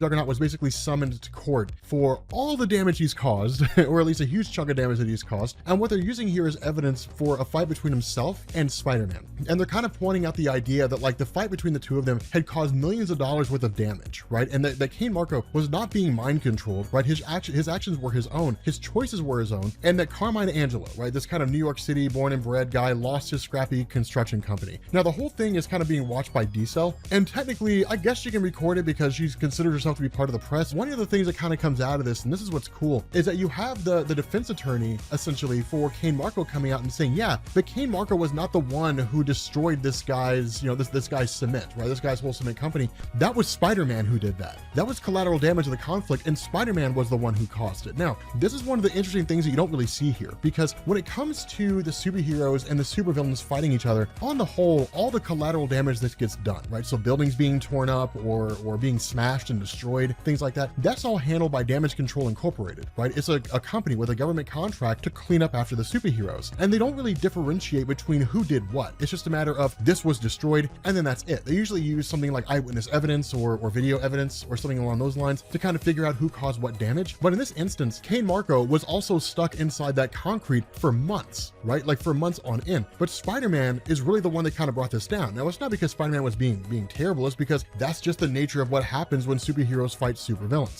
Juggernaut was basically summoned to court for all the damage he's caused, or at least a huge chunk of damage that he's caused. And what they're using here is evidence for a fight between himself and Spider-Man. And they're kind of pointing out the idea that like the fight between the two of them had caused millions of dollars worth of damage, right? And that Kane Marco was not being mind controlled, right? His actions were his own, his choices were his own, and that Carmine Angelo, right? This kind of New York City born and bred guy lost his scrappy construction company. Now the whole thing is kind of being watched by D-Cell, and technically I guess she can record it because she's considered herself to be part of the press. One of the things that kind of comes out of this, and this is what's cool, is that you have the defense attorney essentially for Kane Marco coming out and saying, yeah, but Kane Marco was not the one who destroyed this guy's, this guy's cement, right? This guy's whole cement company. That was Spider-Man who did that. That was collateral damage of the conflict, and Spider-Man was the one who caused it. Now, this is one of the interesting things that you don't really see here, because when it comes to the superheroes and the supervillains fighting each other, on the whole, all the collateral damage that gets done, right? So buildings being torn up or being smashed and destroyed, things like that, that's all handled by Damage Control Incorporated, right? It's a company with a government contract to clean up after the superheroes. And they don't really differentiate between who did what. It's just a matter of this was destroyed and then that's it. They usually use something like eyewitness evidence or video evidence or something along those lines to kind of figure out who caused what damage. But in this instance, Kane Marco was also stuck inside that concrete for months, right? Like for months on end. But Spider-Man is really the one that kind of brought this down. Now, it's not because Spider-Man was being terrible, it's because that's just the nature of what happens when superheroes fight supervillains.